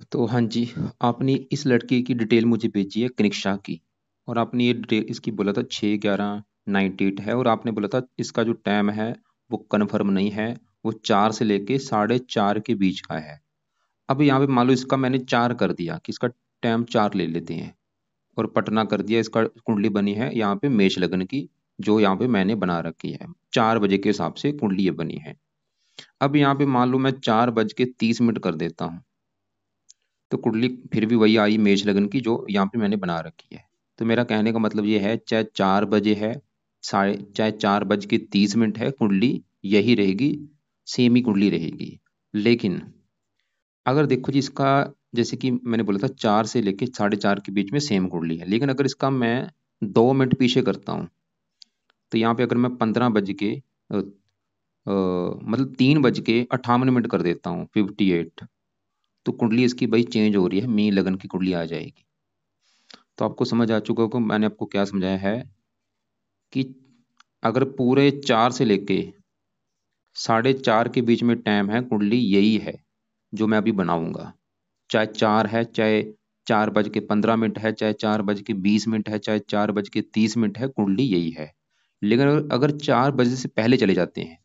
तो हाँ जी, आपने इस लड़के की डिटेल मुझे भेजी है कनिष्का की। और आपने ये डिटेल इसकी बोला था 6/11/98 है, और आपने बोला था इसका जो टाइम है वो कन्फर्म नहीं है, वो 4 से लेके 4:30 के बीच का है। अब यहाँ पे मान लो इसका मैंने 4 कर दिया कि इसका टाइम 4 ले लेते हैं, और पटना कर दिया। इसका कुंडली बनी है यहाँ पे मेष लग्न की, जो यहाँ पे मैंने बना रखी है 4 बजे के हिसाब से कुंडली ये बनी है। अब यहाँ पे मान लो मैं 4:30 कर देता हूँ, तो कुंडली फिर भी वही आई मेष लग्न की जो यहाँ पे मैंने बना रखी है। तो मेरा कहने का मतलब ये है, चाहे 4 बजे है, साढ़े चाहे 4:30 है, कुंडली यही रहेगी, सेम ही कुंडली रहेगी। लेकिन अगर देखो जी इसका, जैसे कि मैंने बोला था 4 से लेके 4:30 के बीच में सेम कुंडली है, लेकिन अगर इसका मैं 2 मिनट पीछे करता हूँ, तो यहाँ पे अगर मैं मतलब 3:58 कर देता हूँ, 58, तो कुंडली इसकी भाई चेंज हो रही है, मीन लगन की कुंडली आ जाएगी। तो आपको समझ आ चुका होगा मैंने आपको क्या समझाया है, कि अगर पूरे 4 से लेके 4:30 के बीच में टाइम है, कुंडली यही है जो मैं अभी बनाऊंगा। चाहे 4 है, चाहे 4:15 है, चाहे 4:20 है, चाहे 4:30 है, कुंडली यही है। लेकिन अगर 4 बजे से पहले चले जाते हैं,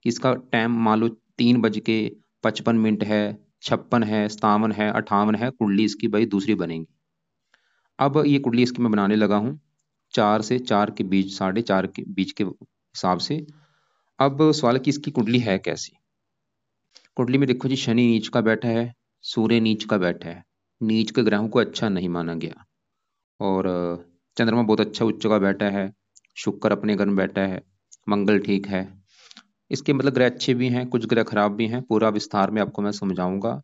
कि इसका टाइम मान लो 3:55 है, 56 है, 57 है, 58 है, कुंडली इसकी भाई दूसरी बनेगी। अब ये कुंडली इसकी मैं बनाने लगा हूँ 4 से 4 के बीच, 4:30 के बीच के हिसाब से। अब सवाल है कि इसकी कुंडली है कैसी। कुंडली में देखो जी, शनि नीच का बैठा है, सूर्य नीच का बैठा है। नीच के ग्रहों को अच्छा नहीं माना गया। और चंद्रमा बहुत अच्छा उच्च का बैठा है, शुक्र अपने घर में बैठा है, मंगल ठीक है। इसके मतलब ग्रह अच्छे भी हैं, कुछ ग्रह खराब भी हैं, पूरा विस्तार में आपको मैं समझाऊंगा।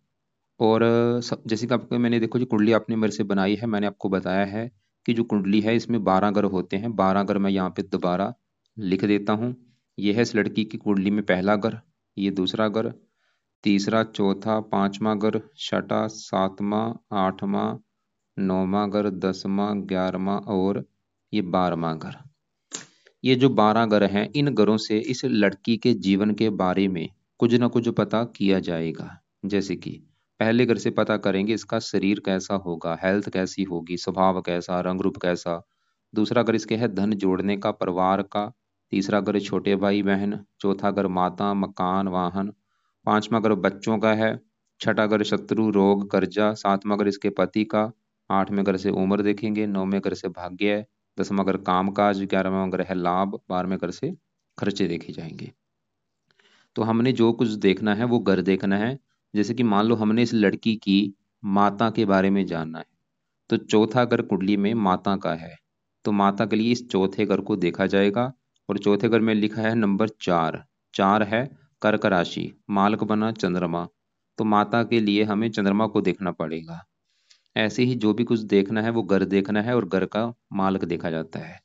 और जैसे कि आपको मैंने, देखो जी कुंडली आपने मेरे से बनाई है, मैंने आपको बताया है कि जो कुंडली है इसमें 12 ग्रह होते हैं। 12 ग्रह मैं यहाँ पे दोबारा लिख देता हूँ। ये है इस लड़की की कुंडली में पहला ग्रह, ये दूसरा ग्रह, तीसरा, चौथा, पांचवा ग्रह, छठा, सातवां, आठवां, नौवां ग्रह, 10वां, 11वां और ये 12वां ग्रह। ये जो 12 ग्रह हैं, इन ग्रहों से इस लड़की के जीवन के बारे में कुछ ना कुछ पता किया जाएगा। जैसे कि पहले ग्रह से पता करेंगे इसका शरीर कैसा होगा, हेल्थ कैसी होगी, स्वभाव कैसा, रंग रूप कैसा। दूसरा ग्रह इसके है धन जोड़ने का, परिवार का। तीसरा ग्रह छोटे भाई बहन। चौथा ग्रह माता, मकान, वाहन। पांचवा ग्रह बच्चों का है। छठा ग्रह शत्रु, रोग, कर्जा। सातवां ग्रह इसके पति का। आठवें ग्रह से उम्र देखेंगे। नौवें ग्रह से भाग्य है। 10वां ग्रह काम काज। 11वां ग्रह है लाभ। 12वें ग्रह से खर्चे देखे जाएंगे। तो हमने जो कुछ देखना है वो घर देखना है। जैसे कि मान लो हमने इस लड़की की माता के बारे में जानना है, तो चौथा घर कुंडली में माता का है, तो माता के लिए इस चौथे घर को देखा जाएगा। और चौथे घर में लिखा है नंबर 4। 4 है कर्क राशि, मालक बना चंद्रमा, तो माता के लिए हमें चंद्रमा को देखना पड़ेगा। ऐसे ही जो भी कुछ देखना है वो घर देखना है, और घर का मालक देखा जाता है।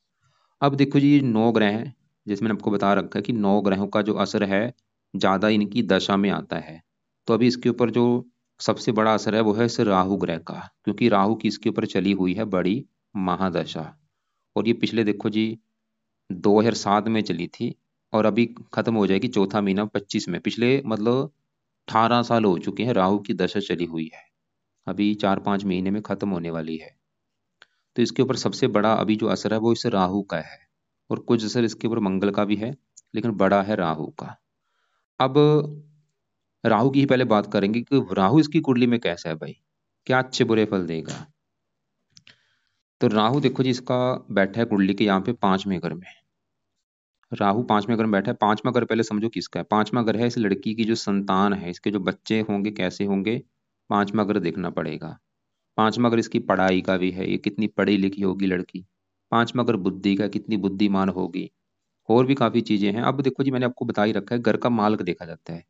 अब देखो जी, ये 9 ग्रह हैं, जिसमें मैंने आपको बता रखा है कि 9 ग्रहों का जो असर है ज्यादा इनकी दशा में आता है। तो अभी इसके ऊपर जो सबसे बड़ा असर है वो है इस राहु ग्रह का, क्योंकि राहु की इसके ऊपर चली हुई है बड़ी महादशा। और ये पिछले देखो जी 2007 में चली थी, और अभी खत्म हो जाएगी चौथा महीना 25 में। पिछले मतलब 18 साल हो चुके हैं राहु की दशा चली हुई है, अभी 4-5 महीने में खत्म होने वाली है। तो इसके ऊपर सबसे बड़ा अभी जो असर है वो इस राहु का है, और कुछ असर इसके ऊपर मंगल का भी है, लेकिन बड़ा है राहु का। अब राहु की ही पहले बात करेंगे कि राहु इसकी कुंडली में कैसा है भाई, क्या अच्छे बुरे फल देगा। तो राहु देखो जी इसका बैठा है कुंडली के यहाँ पे 5वें घर में। राहु 5वें घर में बैठा है। 5वां घर पहले समझो किसका है। 5वां घर है इस लड़की की जो संतान है, इसके जो बच्चे होंगे कैसे होंगे, 5वां घर देखना पड़ेगा। 5वां घर इसकी पढ़ाई का भी है, ये कितनी पढ़ी लिखी होगी लड़की। 5वां घर बुद्धि का, कितनी बुद्धिमान होगी। और भी काफी चीजें हैं। अब देखो जी मैंने आपको बता ही रखा है, घर का मालक देखा जाता है।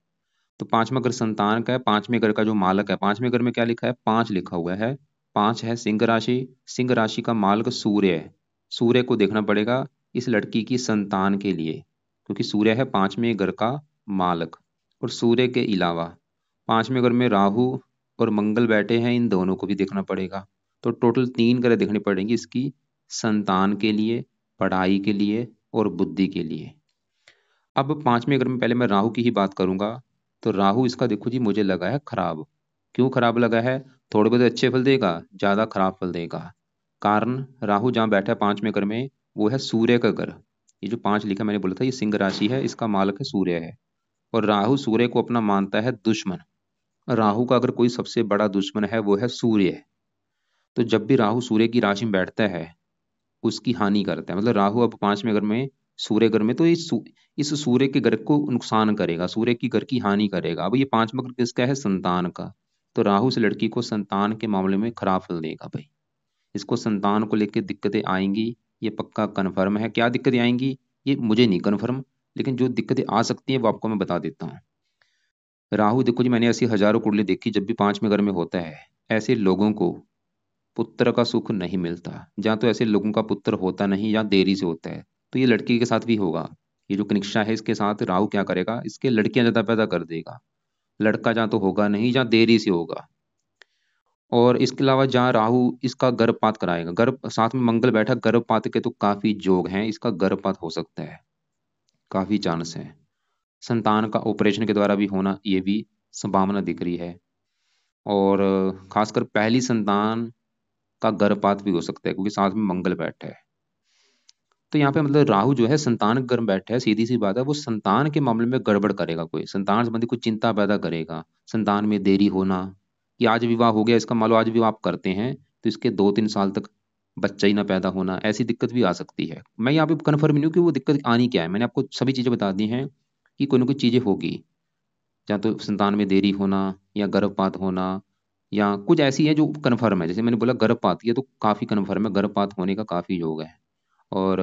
तो 5वां घर संतान का है। 5वें घर का जो मालक है, 5वें घर में क्या लिखा है, 5 लिखा हुआ है। 5 है सिंह राशि। सिंह राशि का मालक सूर्य है। सूर्य को देखना पड़ेगा इस लड़की की संतान के लिए, क्योंकि सूर्य है 5वें घर का मालक। और सूर्य के अलावा 5वें घर में राहु और मंगल बैठे हैं, इन दोनों को भी देखना पड़ेगा। तो टोटल 3 ग्रह देखने पड़ेंगे इसकी संतान के लिए, पढ़ाई के लिए और बुद्धि के लिए। अब 5वें घर में पहले मैं राहु की ही बात करूंगा। तो राहु इसका देखो जी मुझे लगा है खराब। क्यों खराब लगा है? थोड़े बहुत अच्छे फल देगा, ज्यादा खराब फल देगा। कारण, राहु जहाँ बैठा है 5वें घर में, वो है सूर्य का घर। ये जो 5 लिखा मैंने बोला था, ये सिंह राशि है, इसका मालक है सूर्य है। और राहु सूर्य को अपना मानता है दुश्मन। राहु का अगर कोई सबसे बड़ा दुश्मन है वो है सूर्य। तो जब भी राहु सूर्य की राशि में बैठता है, उसकी हानि करता है। मतलब राहु अब 5वें घर में, सूर्य घर में, तो इस सूर्य के घर को नुकसान करेगा, सूर्य की घर की हानि करेगा। अब ये 5वां घर किसका है? संतान का। तो राहु से लड़की को संतान के मामले में खराब फल देगा भाई। इसको संतान को लेकर दिक्कतें आएंगी, ये पक्का कन्फर्म है। क्या दिक्कतें आएंगी ये मुझे नहीं कन्फर्म, लेकिन जो दिक्कतें आ सकती हैं वो आपको मैं बता देता हूँ। राहु देखो जी, मैंने ऐसी हजारों कुंडली देखी, जब भी 5वें घर में होता है, ऐसे लोगों को पुत्र का सुख नहीं मिलता। जहाँ तो ऐसे लोगों का पुत्र होता नहीं या देरी से होता है। तो ये लड़की के साथ भी होगा। ये जो कनिष्ठा है, इसके साथ राहु क्या करेगा, इसके लड़कियां ज्यादा पैदा कर देगा। लड़का जहाँ तो होगा नहीं, जहाँ देरी से होगा। और इसके अलावा जहाँ राहु इसका गर्भपात कराएगा, गर्भ साथ में मंगल बैठा, गर्भपात के तो काफी योग हैं, इसका गर्भपात हो सकता है, काफी चांस है। संतान का ऑपरेशन के द्वारा भी होना, ये भी संभावना दिख रही है। और खासकर पहली संतान का गर्भपात भी हो सकता है, क्योंकि साथ में मंगल बैठा है। तो यहाँ पे मतलब राहु जो है संतान के घर में बैठा है, सीधी सी बात है, वो संतान के मामले में गड़बड़ करेगा, कोई संतान संबंधी कुछ चिंता पैदा करेगा। संतान में देरी होना, कि आज विवाह हो गया इसका, मान लो आज विवाह आप करते हैं, तो इसके 2-3 साल तक बच्चा ही ना पैदा होना, ऐसी दिक्कत भी आ सकती है। मैं यहाँ पे कन्फर्म नहीं हूँ कि वो दिक्कत आनी क्या है, मैंने आपको सभी चीजें बता दी हैं कि कोई ना कोई चीजें होगी। या तो संतान में देरी होना, या गर्भपात होना, या कुछ ऐसी है जो कन्फर्म है। जैसे मैंने बोला गर्भपात, ये तो काफी कन्फर्म है, गर्भपात होने का काफी योग है। और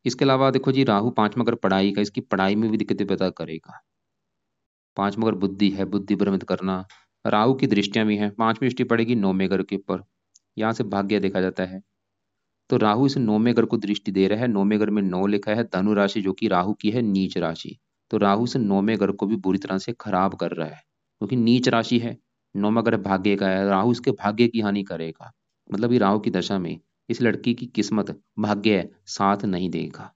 इसके अलावा देखो जी, राहु 5वां अगर पढ़ाई का, इसकी पढ़ाई में भी दिक्कतें पैदा करेगा। 5वां अगर बुद्धि है, बुद्धि भ्रमित करना, राहु की दृष्टियां भी हैं। 5वीं दृष्टि पड़ेगी 9वें घर के ऊपर, यहाँ से भाग्य देखा जाता है। तो राहु इस 9वें घर को दृष्टि दे रहा है। 9वें घर में 9 लिखा है, धनु राशि, जो कि राहु की है नीच राशि। तो राहु से 9वें घर को भी बुरी तरह से खराब कर रहा है, क्योंकि नीच राशि है। 9वां घर भाग्य का है, राहु इसके भाग्य की हानि करेगा। मतलब ये राहु की दशा में इस लड़की की किस्मत, भाग्य साथ नहीं देगा।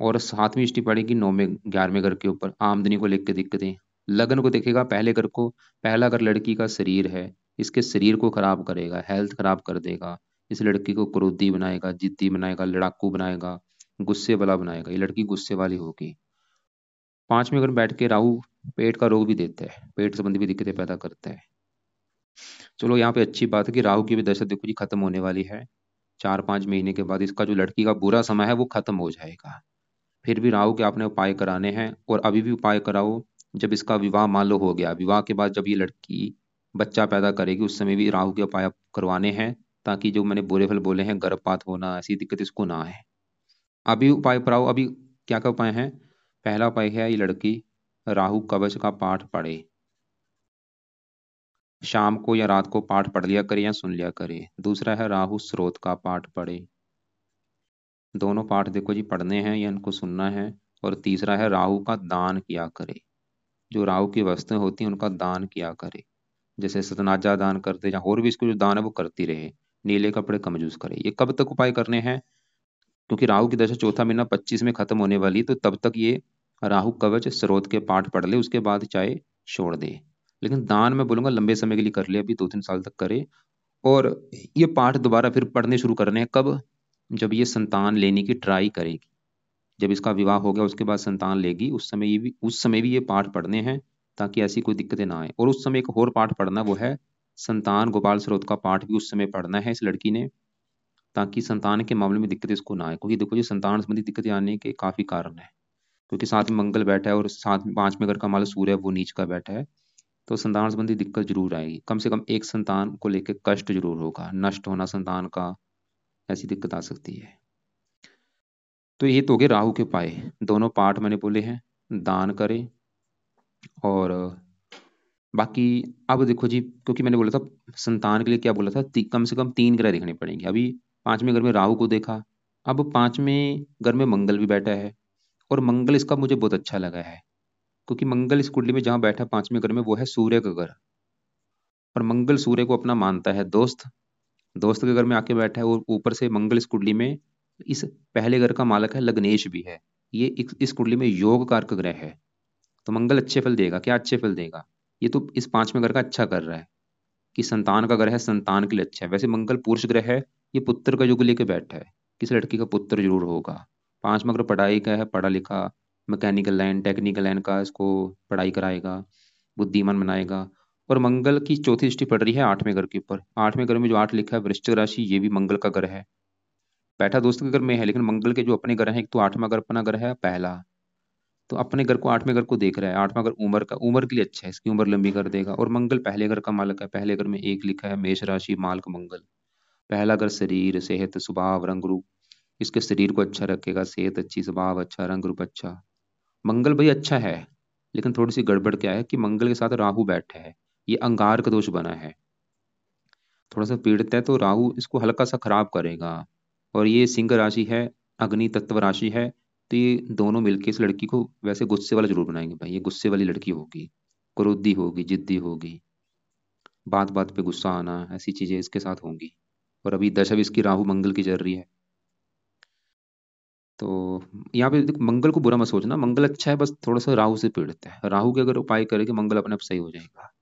और 7वीं दृष्टि पड़ेगी 9वें 11वें घर के ऊपर, आमदनी को लेकर दिक्कतें। लगन को देखेगा, पहले घर को। पहला घर लड़की का शरीर है, इसके शरीर को खराब करेगा, हेल्थ खराब कर देगा। इस लड़की को क्रोधी बनाएगा, जिद्दी बनाएगा, लड़ाकू बनाएगा, गुस्से वाला बनाएगा। ये लड़की गुस्से वाली होगी। 5वें घर में बैठ के राहु पेट का रोग भी देता है, पेट संबंधी भी दिक्कतें पैदा करता है। चलो यहाँ पे अच्छी बात है कि राहु की भी दशा देखो जी खत्म होने वाली है। 4-5 महीने के बाद इसका जो लड़की का बुरा समय है वो खत्म हो जाएगा। फिर भी राहु के आपने उपाय कराने हैं, और अभी भी उपाय कराओ। जब इसका विवाह मान लो हो गया, विवाह के बाद जब ये लड़की बच्चा पैदा करेगी, उस समय भी राहु के उपाय करवाने हैं, ताकि जो मैंने बुरे फल बोले हैं, गर्भपात होना, ऐसी दिक्कत इसको ना आए। अभी उपाय कराओ। अभी क्या क्या उपाय हैं? पहला उपाय है, ये लड़की राहु कवच का पाठ पढ़े। शाम को या रात को पाठ पढ़ लिया करे या सुन लिया करे। दूसरा है राहु स्रोत का पाठ पढ़े। दोनों पाठ देखो जी पढ़ने हैं या इनको सुनना है। और तीसरा है राहु का दान किया करे। जो राहु की वस्तुएं होती हैं उनका दान किया करे। जैसे सतनाजा दान करते, या और भी इसको जो दान है वो करती रहे। नीले कपड़े कम यूज करे। ये कब तक उपाय करने हैं? क्योंकि राहु की दशा चौथा महीना 25 में खत्म होने वाली, तो तब तक ये राहु कवच स्रोत के पाठ पढ़ ले, उसके बाद चाहे छोड़ दे। लेकिन दान मैं बोलूंगा लंबे समय के लिए कर ले, अभी 2-3 साल तक करे। और ये पाठ दोबारा फिर पढ़ने शुरू करने हैं कब? जब ये संतान लेने की ट्राई करेगी। जब इसका विवाह हो गया उसके बाद संतान लेगी, उस समय भी ये पाठ पढ़ने हैं, ताकि ऐसी कोई दिक्कतें ना आए। और उस समय एक और पाठ पढ़ना, वो है संतान गोपाल स्रोत का पाठ भी उस समय पढ़ना है इस लड़की ने, ताकि संतान के मामले में दिक्कत इसको ना आए। क्योंकि देखो ये संतान संबंधी दिक्कतें आने के काफी कारण है। क्योंकि साथ में मंगल बैठा है, और साथ में 5वें घर का मालिक सूर्य है, वो नीच का बैठा है। तो संतान संबंधी दिक्कत जरूर आएगी, कम से कम एक संतान को लेकर कष्ट जरूर होगा, नष्ट होना संतान का, ऐसी दिक्कत आ सकती है। तो ये तो हो गए राहु के उपाय। दोनों पाठ मैंने बोले हैं, दान करें। और बाकी अब देखो जी, क्योंकि मैंने बोला था संतान के लिए, क्या बोला था, कम से कम 3 ग्रह देखने पड़ेंगे। अभी 5वें घर में राहु को देखा, अब 5वें घर में मंगल भी बैठा है। और मंगल इसका मुझे बहुत अच्छा लगा है, क्योंकि मंगल इस कुंडली में जहाँ बैठा 5वें घर में, वो है सूर्य का घर। और मंगल सूर्य को अपना मानता है दोस्त। दोस्त के घर में आके बैठा है, और ऊपर से मंगल इस कुंडली में इस पहले घर का मालक है, लग्नेश भी है। ये इस कुंडली में योग कारक ग्रह है। तो मंगल अच्छे फल देगा। क्या अच्छे फल देगा? ये तो इस पांचवें घर का अच्छा कर रहा है कि संतान का घर है, संतान के लिए अच्छा है। वैसे मंगल पुरुष ग्रह है, ये पुत्र का युग लेके बैठा है, किस लड़की का पुत्र जरूर होगा। पांचवा ग्रह पढ़ाई का है, पढ़ा लिखा, मैकेनिकल लाइन, टेक्निकल लाइन का इसको पढ़ाई कराएगा, बुद्धिमान बनाएगा। और मंगल की चौथी दृष्टि पड़ रही है आठवें घर के ऊपर। आठवें घर में जो आठ लिखा है वृश्चिक राशि, ये भी मंगल का घर है। बैठा दोस्त के घर में है, लेकिन मंगल के जो अपने घर है, एक तो आठवां घर अपना घर है पहला, तो अपने घर को, आठवें घर को देख रहा है। आठवां घर उम्र का, उम्र के लिए अच्छा है, इसकी उम्र लंबी कर देगा। और मंगल पहले घर का मालक है, पहले घर में एक लिखा है मेष राशि मालक मंगल। पहला घर शरीर, सेहत, स्वभाव, रंग रूप, इसके शरीर को अच्छा रखेगा, सेहत अच्छी, स्वभाव अच्छा, रंग रूप अच्छा। मंगल भाई अच्छा है, लेकिन थोड़ी सी गड़बड़ क्या है कि मंगल के साथ राहु बैठा है, ये अंगार का दोष बना है, थोड़ा सा पीड़ित है, तो राहु इसको हल्का सा खराब करेगा। और ये सिंह राशि है, अग्नि तत्व राशि है, तो ये दोनों मिलके इस लड़की को वैसे गुस्से वाला जरूर बनाएंगे भाई। ये गुस्से वाली लड़की होगी, क्रोधी होगी, जिद्दी होगी, बात बात पे गुस्सा आना, ऐसी चीजें इसके साथ होंगी। और अभी दशा भी इसकी राहु मंगल की चल रही है। तो यहाँ पे मंगल को बुरा मत सोचना, मंगल अच्छा है, बस थोड़ा सा राहु से पीड़ित है। राहु के अगर उपाय करेंगे मंगल अपने आप सही हो जाएगा।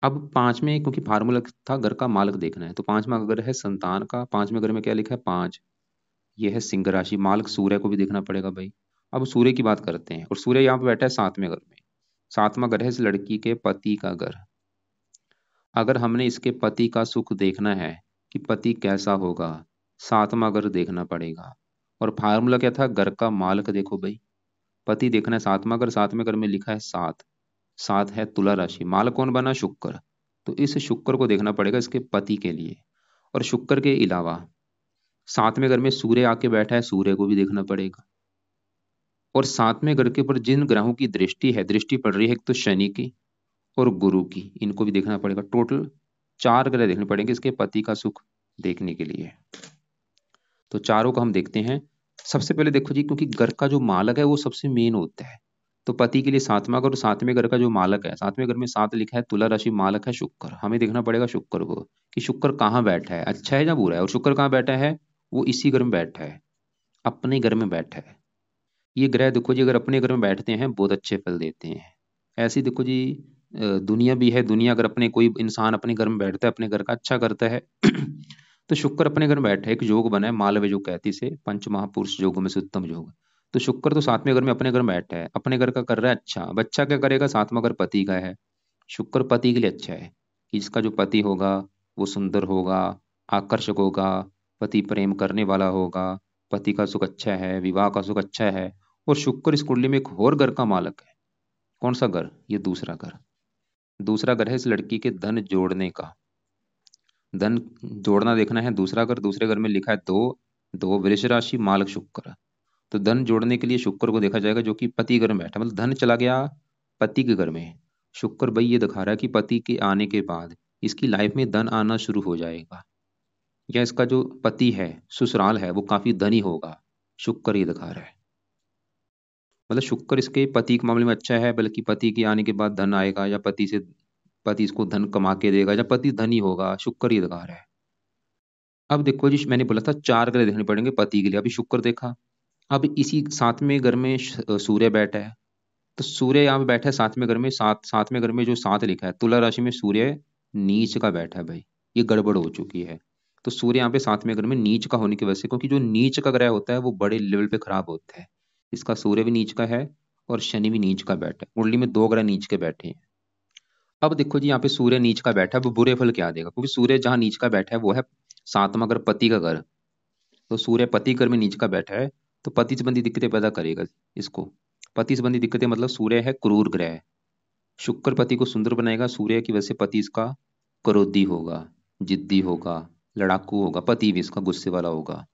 अब पांचवें, क्योंकि फार्मूला था घर का मालक देखना है, तो पांचवा अगर है संतान का, पांचवें घर में क्या लिखा है, पांच, ये है सिंह राशि, मालक सूर्य को भी देखना पड़ेगा भाई। अब सूर्य की बात करते हैं, और सूर्य यहाँ पे बैठा है सातवें घर में। सातवां घर है इस लड़की के पति का घर। अगर हमने इसके पति का सुख देखना है कि पति कैसा होगा, सातवां घर देखना पड़ेगा। और फार्मूला क्या था, घर का मालक देखो भाई, पति देखना है सातवां घर, सातवें घर में लिखा है सात, सात है तुला राशि, मालक कौन बना, शुक्र। तो इस शुक्र को देखना पड़ेगा इसके पति के लिए। और शुक्र के अलावा सातवें घर में सूर्य आके बैठा है, सूर्य को भी देखना पड़ेगा। और सातवें घर के ऊपर जिन ग्रहों की दृष्टि है, दृष्टि पड़ रही है, एक तो शनि की और गुरु की, इनको भी देखना पड़ेगा। टोटल चार ग्रह देखने पड़ेंगे इसके पति का सुख देखने के लिए। तो चारों को हम देखते हैं। सबसे पहले देखो जी, क्योंकि घर का जो मालक है वो सबसे मेन होता है, तो पति के लिए सातवां घर और सातवें घर का जो मालक है, सातवें घर में सात लिखा है, तुला राशि, मालक है शुक्र। हमें देखना पड़ेगा शुक्र को कि शुक्र कहाँ बैठा है, अच्छा है या बुरा है। और शुक्र कहाँ बैठा है, वो इसी घर में बैठा है, अपने घर में बैठा है। ये ग्रह देखो जी, अगर अपने घर में बैठते हैं बहुत अच्छे फल देते हैं। ऐसे ही देखो जी, दुनिया भी है, दुनिया अगर अपने, कोई इंसान अपने घर में बैठता है, अपने घर का अच्छा करता है तो शुक्र अपने घर में बैठा है, एक योग बना है मालव्य योग कहती से, पंच महापुरुष योगों में से उत्तम योग। तो शुक्र तो सातवें घर में अपने घर में बैठा है, अपने घर का कर रहा है अच्छा। अब अच्छा क्या करेगा, सातवां घर पति का है, शुक्र पति के लिए अच्छा है कि इसका जो पति होगा वो सुंदर होगा, आकर्षक होगा, पति प्रेम करने वाला होगा, पति का सुख अच्छा है, विवाह का सुख अच्छा है। और शुक्र इस कुंडली में एक और घर का मालक है। कौन सा घर, ये दूसरा घर। दूसरा घर है इस लड़की के धन जोड़ने का, धन जोड़ना देखना है। दूसरा घर, दूसरे घर में लिखा है दो, दो वृष राशि मालक शुक्र। तो धन जोड़ने के लिए शुक्र को देखा जाएगा, जो कि पति घर में बैठा, मतलब धन चला गया पति के घर में। शुक्र भाई ये दिखा रहा है कि पति के आने के बाद इसकी लाइफ में धन आना शुरू हो जाएगा, या इसका जो पति है, ससुराल है, वो काफी धनी होगा। शुक्र ये दिखा रहा है, मतलब शुक्र इसके पति के मामले में अच्छा है, बल्कि पति के आने के बाद धन आएगा, या पति से, पति इसको धन कमा के देगा, या पति धनी होगा, शुक्र ये दिखा रहा है। अब देखो जी, मैंने बोला था चार ग्रह देखने पड़ेंगे पति के लिए, अभी शुक्र देखा। अब इसी सातवें घर में सूर्य बैठा है, तो सूर्य यहाँ पे बैठा है सातवें घर में। सातवें घर में जो सात लिखा है, तुला राशि में सूर्य नीच का बैठा है भाई, ये गड़बड़ हो चुकी है। तो सूर्य यहाँ पे सातवें घर में नीच का होने की वजह से, क्योंकि जो नीच का ग्रह होता है वो बड़े लेवल पे खराब होता है, इसका सूर्य भी नीच का है और शनि भी नीच का बैठा है, कुंडली में दो ग्रह नीच के बैठे हैं। अब देखो जी, यहाँ पे सूर्य नीच का बैठा है, वो बुरे फल क्या देगा, क्योंकि सूर्य जहाँ नीच का बैठा है वो है सातवां घर, पति का घर। तो सूर्य पति घर में नीच का बैठा है, तो पति संबंधी दिक्कतें पैदा करेगा इसको। पति संबंधी दिक्कतें मतलब सूर्य है क्रूर ग्रह, शुक्र पति को सुंदर बनाएगा, सूर्य की वजह से पति इसका क्रोधी होगा, जिद्दी होगा, लड़ाकू होगा, पति भी इसका गुस्से वाला होगा।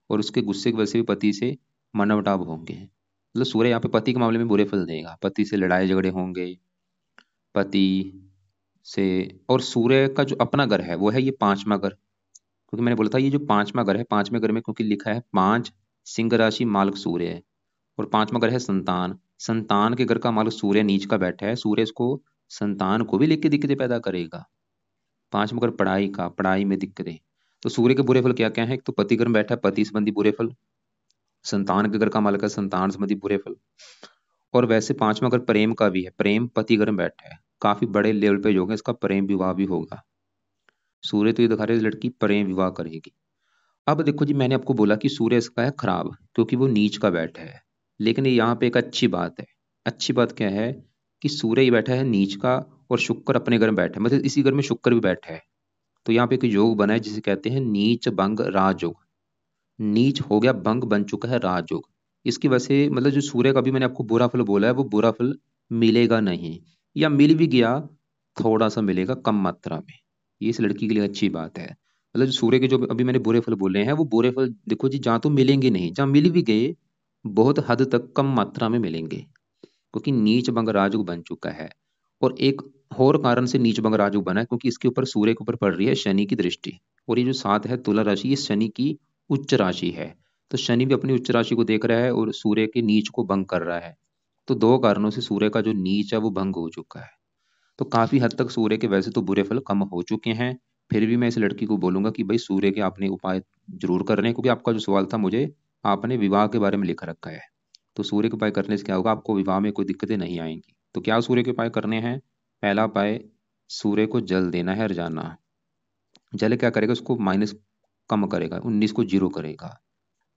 और उसके गुस्से की वजह से भी पति से मनमुटाव होंगे, मतलब सूर्य यहाँ पे पति के मामले में बुरे फल देगा, पति से लड़ाई झगड़े होंगे, पति से। और सूर्य का जो अपना घर है वो है ये पांचवा घर, क्योंकि मैंने बोला था ये जो पांचवा घर है, पांचवें घर में क्योंकि लिखा है पांच, सिंह राशि मालक सूर्य है। और पांचवा घर है संतान, संतान के घर का मालक सूर्य नीच का बैठा है, सूर्य इसको संतान को भी लेके दिक्कतें पैदा करेगा। पांचवा घर पढ़ाई का, पढ़ाई में दिक्कतें। तो सूर्य के बुरे फल क्या क्या है, एक तो पति घर में बैठा है, पति संबंधी बुरे फल, संतान के घर का मालक है, संतान संबंधी बुरे फल। और वैसे पांचवा घर प्रेम का भी है, प्रेम पति घर में बैठा है, काफी बड़े लेवल पे जो है इसका प्रेम विवाह भी होगा। सूर्य तो ये दिखा रहे हैं लड़की प्रेम विवाह करेगी। अब देखो जी, मैंने आपको बोला कि सूर्य इसका है खराब क्योंकि वो नीच का बैठा है, लेकिन यहाँ पे एक अच्छी बात है। अच्छी बात क्या है कि सूर्य ही बैठा है नीच का, और शुक्र अपने घर में बैठा है, मतलब इसी घर में शुक्र भी बैठा है। तो यहाँ पे एक योग बना है जिसे कहते हैं नीच भंग राजयोग। नीच हो गया, भंग बन चुका है राजयोग। इसकी वजह से मतलब जो सूर्य का भी मैंने आपको बुरा फल बोला है, वो बुरा फल मिलेगा नहीं, या मिल भी गया थोड़ा सा मिलेगा, कम मात्रा में। ये इस लड़की के लिए अच्छी बात है। मतलब जो सूर्य के जो अभी मैंने बुरे फल बोले हैं, वो बुरे फल देखो जी, जहाँ तो मिलेंगे नहीं, जहाँ मिल भी गए बहुत हद तक कम मात्रा में मिलेंगे, क्योंकि नीच भंग राजयोग बन चुका है। और एक और कारण से नीच भंग राजयोग बना है, क्योंकि इसके ऊपर सूर्य के ऊपर पड़ रही है शनि की दृष्टि। और ये जो सात है तुला राशि, ये शनि की उच्च राशि है। तो शनि भी अपनी उच्च राशि को देख रहा है और सूर्य के नीच को भंग कर रहा है। तो दो कारणों से सूर्य का जो नीच है वो भंग हो चुका है। तो काफी हद तक सूर्य के वैसे तो बुरे फल कम हो चुके हैं। फिर भी मैं इस लड़की को बोलूंगा कि भाई सूर्य के आपने उपाय जरूर करने हैं, क्योंकि आपका जो सवाल था मुझे, आपने विवाह के बारे में लिख रखा है। तो सूर्य के उपाय करने से क्या होगा, आपको विवाह में कोई दिक्कतें नहीं आएंगी। तो क्या सूर्य के उपाय करने हैं? पहला उपाय, सूर्य को जल देना है रोजाना। जल क्या करेगा, उसको माइनस कम करेगा, 19 को जीरो करेगा।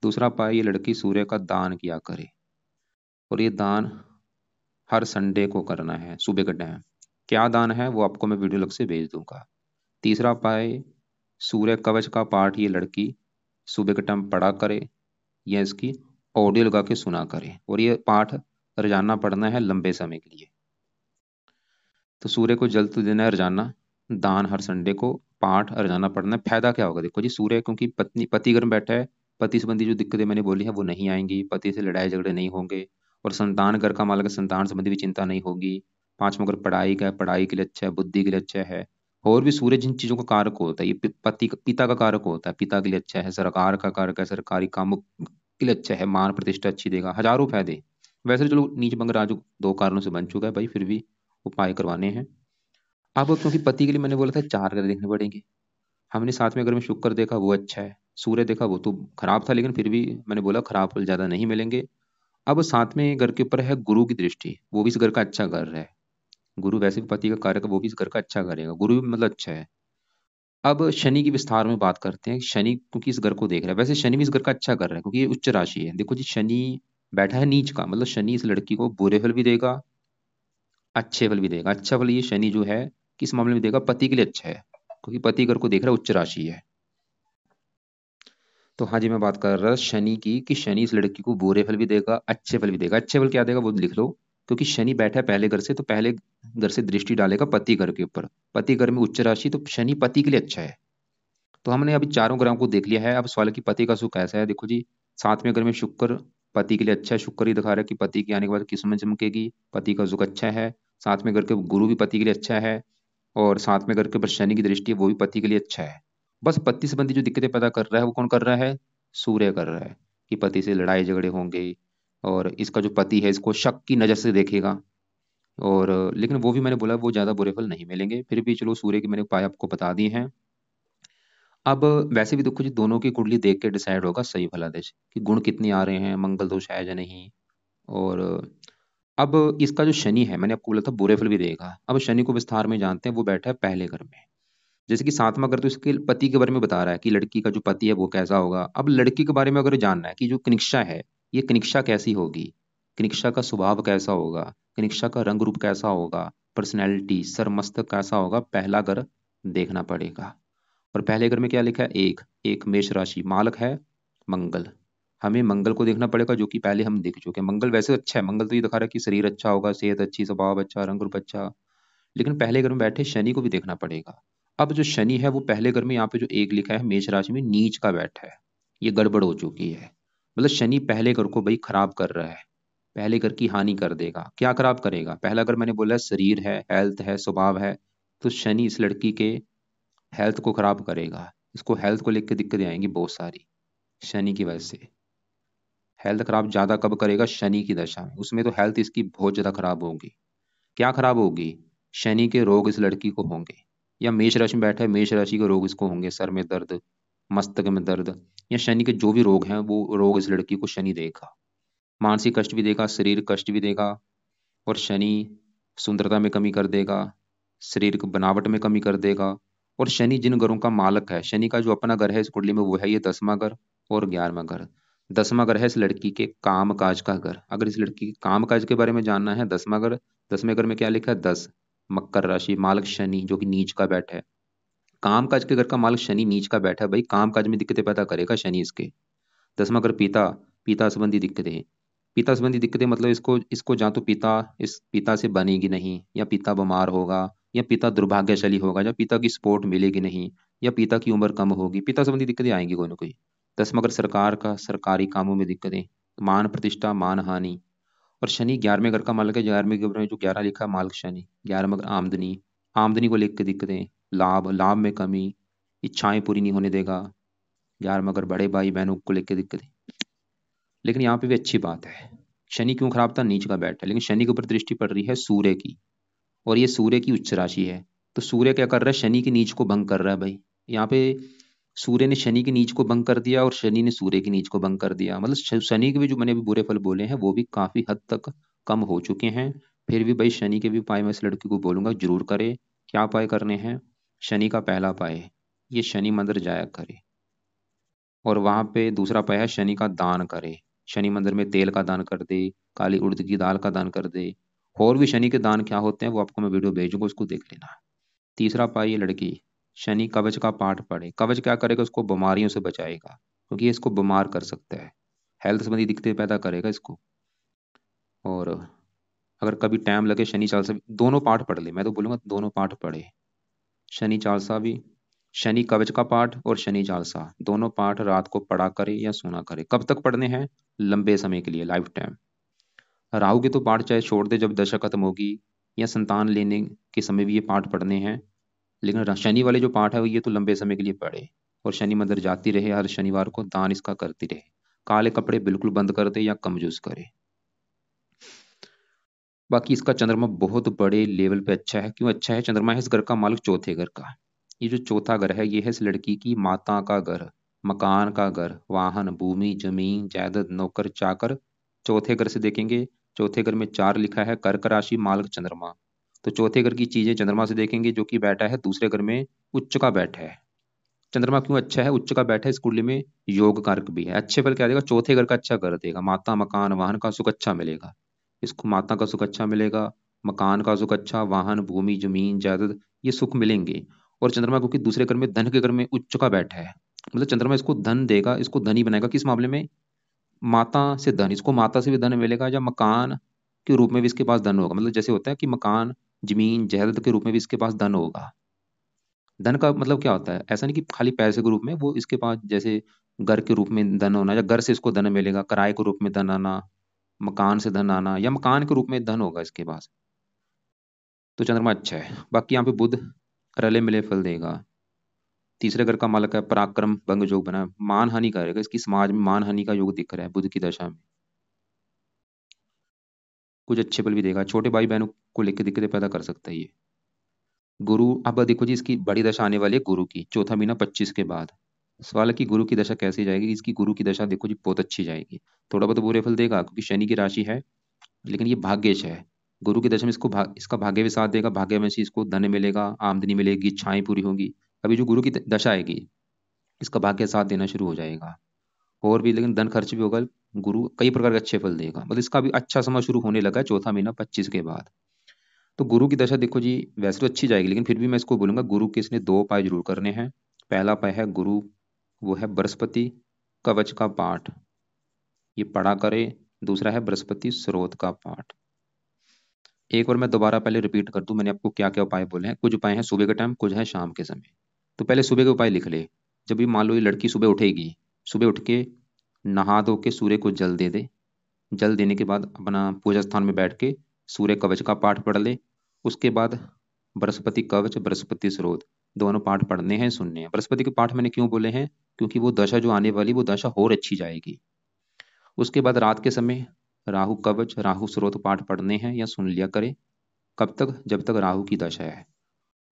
दूसरा उपाय, ये लड़की सूर्य का दान किया करे, और ये दान हर संडे को करना है सुबह के टाइम। क्या दान है वो आपको मैं वीडियो लग से भेज दूंगा। तीसरा उपाय, सूर्य कवच का पाठ ये लड़की सुबह के टाइम पढ़ा करे, या इसकी ऑडियो लगा के सुना करे, और ये पाठ रोजाना पढ़ना है लंबे समय के लिए। तो सूर्य को जल तो देना है रोजाना, दान हर संडे को, पाठ रोजाना पढ़ना है। फायदा क्या होगा, देखो जी, सूर्य क्योंकि पत्नी पति घर में बैठा है, पति संबंधी जो दिक्कतें मैंने बोली है वो नहीं आएंगी, पति से लड़ाई झगड़े नहीं होंगे। और संतान घर का मालक है, संतान संबंधी भी चिंता नहीं होगी। पांचवा घर पढ़ाई का है, पढ़ाई के लिए अच्छा है, बुद्धि के लिए अच्छा है। और भी सूर्य जिन चीजों का कारक होता है, ये पति पिता का कारक होता है, पिता के लिए अच्छा है, सरकार का कारक है, सरकारी कामों के लिए अच्छा है, मान प्रतिष्ठा अच्छी देगा, हजारों फायदे। वैसे तो चलो नीच भंग राजयोग दो कारणों से बन चुका है भाई, फिर भी उपाय करवाने हैं। अब क्योंकि पति के लिए मैंने बोला था चार ग्रह देखने पड़ेंगे, हमने साथ में अगर में शुक्र देखा वो अच्छा है, सूर्य देखा वो तो खराब था, लेकिन फिर भी मैंने बोला खराब फल ज्यादा नहीं मिलेंगे। अब साथ में घर के ऊपर है गुरु की दृष्टि, वो भी इस घर का अच्छा घर है। गुरु वैसे भी पति का कारक है, वो भी इस घर का अच्छा करेगा, गुरु भी मतलब अच्छा है। अब शनि की विस्तार में बात करते हैं। शनि क्योंकि इस घर को देख रहा है, वैसे शनि भी इस घर का अच्छा कर रहा है क्योंकि ये उच्च राशि है। देखो जी, शनि बैठा है नीच का, मतलब शनि इस लड़की को बुरे फल भी देगा, अच्छे फल भी देगा। अच्छा फल ये शनि जो है किस मामले में देगा, पति के लिए अच्छा है, क्योंकि पति घर को देख रहा है, उच्च राशि है। तो हाँ जी, मैं बात कर रहा शनि की, कि शनि इस लड़की को बुरे फल भी देगा, अच्छे फल भी देगा। अच्छे फल क्या देगा वो लिख लो, क्योंकि शनि बैठा है पहले घर से, तो पहले घर से दृष्टि डालेगा पति घर के ऊपर। पति घर में उच्च राशि, तो शनि पति के लिए अच्छा है। तो हमने अभी चारों ग्रहों को देख लिया है। अब सवाल है कि पति का सुख कैसा है। देखो जी, सातवें घर में शुक्र पति के लिए अच्छा है, शुक्र ही दिखा रहा है कि पति के आने के बाद किस्मत चमकेगी, पति का सुख अच्छा है। सातवें घर के गुरु भी पति के लिए अच्छा है, और सातवें घर के ऊपर शनि की दृष्टि है, वो भी पति के लिए अच्छा है। बस पति संबंधी जो दिक्कतें पैदा कर रहा है वो कौन कर रहा है, सूर्य कर रहा है, कि पति से लड़ाई झगड़े होंगे, और इसका जो पति है इसको शक की नजर से देखेगा। और लेकिन वो भी मैंने बोला वो ज्यादा बुरे फल नहीं मिलेंगे। फिर भी चलो सूर्य के मैंने उपाय आपको बता दिए हैं। अब वैसे भी देखो जी, दोनों की कुंडली देख के डिसाइड होगा सही फलादेश, कि गुण कितने आ रहे हैं, मंगल दोष है या नहीं। और अब इसका जो शनि है, मैंने आपको बोला था बुरे फल भी देगा। अब शनि को विस्तार में जानते हैं, वो बैठा है पहले घर में। जैसे कि सातवां घर तो इसके पति के बारे में बता रहा है कि लड़की का जो पति है वो कैसा होगा। अब लड़की के बारे में अगर जानना है कि जो कनिष्ठा है, ये कनिष्ठा कैसी होगी, कनिष्ठा का स्वभाव कैसा होगा, कनिष्ठा का रंग रूप कैसा होगा, पर्सनैलिटी सर मस्तक कैसा होगा, पहला घर देखना पड़ेगा। और पहले घर में क्या लिखा है, एक एक मेष राशि, मालक है मंगल। हमें मंगल को देखना पड़ेगा, जो कि पहले हम देख चुके हैं। मंगल वैसे अच्छा है, मंगल तो ये दिखा रहा है कि शरीर अच्छा होगा, सेहत अच्छी, स्वभाव अच्छा, रंग रूप अच्छा। लेकिन पहले घर में बैठे शनि को भी देखना पड़ेगा। अब जो शनि है वो पहले घर में यहाँ पे जो एक लिखा है मेष राशि में नीच का बैठा है, ये गड़बड़ हो चुकी है। मतलब शनि पहले घर को भाई खराब कर रहा है, पहले घर की हानि कर देगा। क्या खराब करेगा, पहला घर मैंने बोला शरीर है, हेल्थ है, स्वभाव है। तो शनि इस लड़की के हेल्थ को खराब करेगा, इसको हेल्थ को लेकर दिक्कतें आएंगी बहुत सारी शनि की वजह से। हेल्थ खराब ज्यादा कब करेगा, शनि की दशा में, उसमें तो हेल्थ इसकी बहुत ज्यादा खराब होगी। क्या खराब होगी, शनि के रोग इस लड़की को होंगे। या मेष राशि में बैठा है, मेष राशि के रोग इसको होंगे, सर में दर्द, मस्तक में दर्द, या शनि के जो भी रोग हैं वो रोग इस लड़की को शनि देगा। मानसिक कष्ट भी देगा, शरीर कष्ट भी देगा। और शनि सुंदरता में कमी कर देगा, शरीर की बनावट में कमी कर देगा। और शनि जिन घरों का मालक है, शनि का जो अपना घर है इस कुंडली में वो है ये 10वां घर और 11वां घर। 10वां घर है इस लड़की के काम काज का घर। अगर इस लड़की के काम काज के बारे में जानना है, 10वां घर, 10वें घर में क्या लिखा है 10, मकर राशि, मालक शनि जो कि नीच का बैठा है। काम काज के घर का मालक शनि नीच का बैठा है भाई, काम काज में दिक्कतें पैदा करेगा शनि इसके। 10वां घर पिता, पिता संबंधी दिक्कतें। पिता संबंधी दिक्कतें मतलब इसको इसको या तो पिता, इस पिता से बनेगी नहीं, या पिता बीमार होगा, या पिता दुर्भाग्यशाली होगा, या पिता की सपोर्ट मिलेगी नहीं, या पिता की उम्र कम होगी, पिता संबंधी दिक्कतें आएंगी कोई ना कोई। 10वां घर सरकार का, सरकारी कामों में दिक्कतें, मान प्रतिष्ठा, मान हानि। और शनि 11वें घर का मालक है, 11वें घर में जो 11 लिखा है मालक शनि, 11वां घर आमदनी, आमदनी को लेकर दिक्कतें, लाभ, लाभ में कमी, इच्छाएं पूरी नहीं होने देगा। 11वां घर बड़े भाई बहनों को लेकर दिक्कतें। लेकिन यहाँ पे भी अच्छी बात है, शनि क्यों खराब था, नीच का बैठ है, लेकिन शनि के ऊपर दृष्टि पड़ रही है सूर्य की, और ये सूर्य की उच्च राशि है। तो सूर्य क्या कर रहा है, शनि की नीच को भंग कर रहा है भाई। यहाँ पे सूर्य ने शनि की नीच को भंग कर दिया और शनि ने सूर्य की नीच को भंग कर दिया। मतलब शनि के भी जो मैंने अभी बुरे फल बोले हैं वो भी काफी हद तक कम हो चुके हैं। फिर भी भाई शनि के भी उपाय मैं इस लड़की को बोलूंगा जरूर करे। क्या उपाय करने हैं, शनि का पहला उपाय, ये शनि मंदिर जाया करे। और वहां पे दूसरा उपाय है शनि का दान करे। शनि मंदिर में तेल का दान कर दे, काली उड़द की दाल का दान कर दे। और भी शनि के दान क्या होते हैं वो आपको मैं वीडियो भेजूंगा, उसको देख लेना। तीसरा उपाय, ये लड़की शनि कवच का पाठ पढ़े। कवच क्या करेगा, उसको बीमारियों से बचाएगा, क्योंकि ये इसको बीमार कर सकता है, हेल्थ संबंधी दिक्कतें पैदा करेगा इसको। और अगर कभी टाइम लगे शनि चालीसा दोनों पाठ पढ़ ले, मैं तो बोलूंगा दोनों पाठ पढ़े, शनि चालीसा भी, शनि कवच का पाठ और शनि चालीसा दोनों पाठ रात को पढ़ा करे या सुना करे। कब तक पढ़ने हैं, लंबे समय के लिए, लाइफ टाइम। राहु के तो पाठ चाहे छोड़ दे, जब दशा खत्म होगी या संतान लेने के समय भी ये पाठ पढ़ने हैं। लेकिन शनि वाले जो पाठ है वो ये तो लंबे समय के लिए पढ़े। और शनि मंदिर जाती रहे, हर शनिवार को दान इसका करती रहे। काले कपड़े बिल्कुल बंद कर दे या कम यूज करे। बाकी इसका चंद्रमा बहुत बड़े लेवल पे अच्छा है। क्यों अच्छा है, चंद्रमा है इस घर का मालिक चौथे घर का। ये जो चौथा घर है ये है इस लड़की की माता का घर, मकान का घर, वाहन, भूमि, जमीन, जायदाद, नौकर चाकर। चौथे घर से देखेंगे, चौथे घर में 4 लिखा है, कर्क राशि, मालिक चंद्रमा। तो चौथे घर की चीजें चंद्रमा से देखेंगे, जो कि बैठा है दूसरे घर में, उच्च का बैठा है। चंद्रमा क्यों अच्छा है, उच्च का बैठा है इस कुंडली में, योग कारक भी है। अच्छे फल क्या देगा, चौथे घर का अच्छा कर देगा, माता, मकान, वाहन का सुख अच्छा मिलेगा। इसको माता का सुख अच्छा मिलेगा, मकान का सुख अच्छा, वाहन, भूमि, जमीन, जायदाद, ये सुख मिलेंगे। और चंद्रमा क्योंकि दूसरे घर में, धन के घर में उच्च का बैठा है, मतलब चंद्रमा इसको धन देगा, इसको धनी बनाएगा। किस मामले में, माता से धन, इसको माता से भी धन मिलेगा, या मकान के रूप में भी इसके पास धन होगा। मतलब जैसे होता है कि मकान, जमीन, जायदाद के रूप में भी इसके पास धन होगा। धन का मतलब क्या होता है, ऐसा नहीं कि खाली पैसे के रूप में, वो इसके पास जैसे घर के रूप में धन होना, या घर से इसको धन मिलेगा, किराए के रूप में धन आना, मकान से धन आना, या मकान के रूप में धन होगा इसके पास। तो चंद्रमा अच्छा है। बाकी यहाँ पे बुध रले मिले फल देगा। तीसरे घर का मालक है, पराक्रम भंग योग बना है, मान हानि करेगा, इसकी समाज में मान हानि का योग दिख रहा है बुध की दशा में। कुछ अच्छे फल भी देगा, छोटे भाई बहनों को लेकर दिक्कतें पैदा कर सकता है ये। गुरु, अब देखो जी इसकी बड़ी दशा आने वाली है गुरु की, चौथा महीना 25 के बाद। सवाल है कि गुरु की दशा कैसी जाएगी, इसकी गुरु की दशा देखो जी बहुत अच्छी जाएगी। थोड़ा बहुत बुरे फल देगा क्योंकि शनि की राशि है, लेकिन ये भाग्यश है। गुरु की दशा में इसको इसका भाग्य भी साथ देगा, भाग्य में से इसको धन मिलेगा, आमदनी मिलेगी, इच्छाएं पूरी होंगी। अभी जो गुरु की दशा आएगी इसका भाग्य साथ देना शुरू हो जाएगा। और भी लेकिन धन खर्च भी होगा। गुरु कई प्रकार के अच्छे फल देगा, मतलब इसका भी अच्छा समय शुरू होने लगा है चौथा महीना 25 के बाद। तो गुरु की दशा देखो जी वैसे तो अच्छी जाएगी, लेकिन फिर भी मैं इसको बोलूंगा गुरु के इसने 2 उपाय जरूर करने हैं। पहला उपाय है गुरु, वो है बृहस्पति कवच का पाठ, ये पढ़ा करे। दूसरा है बृहस्पति स्रोत का पाठ। एक बार मैं दोबारा पहले रिपीट कर दूं, मैंने आपको क्या क्या उपाय बोले हैं। कुछ उपाय हैं सुबह के टाइम, कुछ है शाम के समय। तो पहले सुबह के उपाय लिख ले। जब भी मान लो ये लड़की सुबह उठेगी, सुबह उठ के नहा धो के सूर्य को जल दे दे। जल देने के बाद अपना पूजा स्थान में बैठ के सूर्य कवच का पाठ पढ़ ले। उसके बाद बृहस्पति कवच, बृहस्पति स्रोत, दोनों पाठ पढ़ने हैं, सुनने हैं। बृहस्पति के पाठ मैंने क्यों बोले हैं, क्योंकि वो दशा जो आने वाली वो दशा और अच्छी जाएगी। उसके बाद रात के समय राहु कवच, राहु स्रोत पाठ पढ़ने हैं या सुन लिया करे। कब तक, जब तक राहु की दशा है।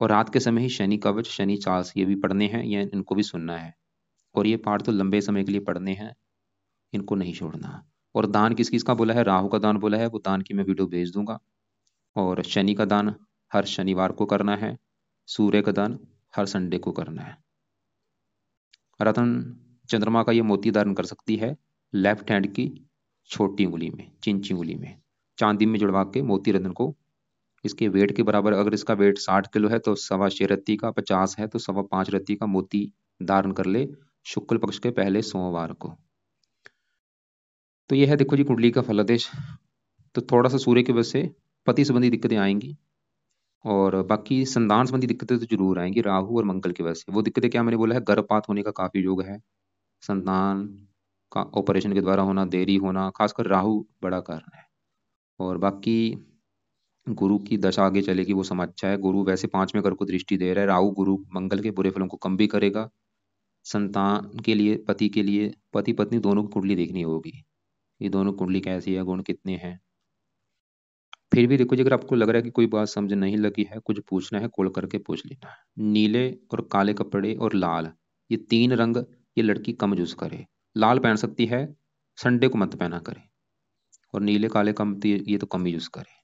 और रात के समय ही शनि कवच, शनि चास, ये भी पढ़ने हैं या इनको भी सुनना है। और ये पाठ तो लंबे समय के लिए पढ़ने हैं, इनको नहीं छोड़ना। और दान किस किस का बोला है? राहु का दान बोला है, वो दान की मैं वीडियो भेज दूंगा। और शनि का दान हर शनिवार को करना है। सूर्य का दान हर संडे को करना है। रतन चंद्रमा का ये मोती धारण कर सकती है लेफ्ट हैंड की छोटी उंगली में, चिंची उंगली में, चांदी में जुड़वा के मोती रत्न को। इसके वेट के बराबर, अगर इसका वेट 60 किलो है तो 6.25 रत्ती का, 50 है तो 5.25 रत्ती का मोती धारण कर ले शुक्ल पक्ष के पहले सोमवार को। तो यह है देखो जी कुंडली का फलादेश। तो थोड़ा सा सूर्य की वजह से पति संबंधी दिक्कतें आएंगी, और बाकी संतान संबंधी दिक्कतें तो जरूर आएंगी राहु और मंगल की वजह से। वो दिक्कतें क्या मैंने बोला है, गर्भपात होने का काफी योग है, संतान का ऑपरेशन के द्वारा होना, देरी होना, खासकर राहु बड़ा कारण है। और बाकी गुरु की दशा आगे चलेगी, वो समय अच्छा है। गुरु वैसे 5वें घर को दृष्टि दे रहा है, राहु गुरु मंगल के बुरे फलों को कम भी करेगा। संतान के लिए, पति के लिए, पति पत्नी दोनों की कुंडली देखनी होगी, ये दोनों कुंडली कैसी है, गुण कितने हैं। फिर भी देखो जी, अगर आपको लग रहा है कि कोई बात समझ नहीं लगी है, कुछ पूछना है, कॉल करके पूछ लेना है। नीले और काले कपड़े और लाल, ये 3 रंग ये लड़की कम यूज करे। लाल पहन सकती है, संडे को मत पहना करे, और नीले काले कम, ये तो कम यूज करे।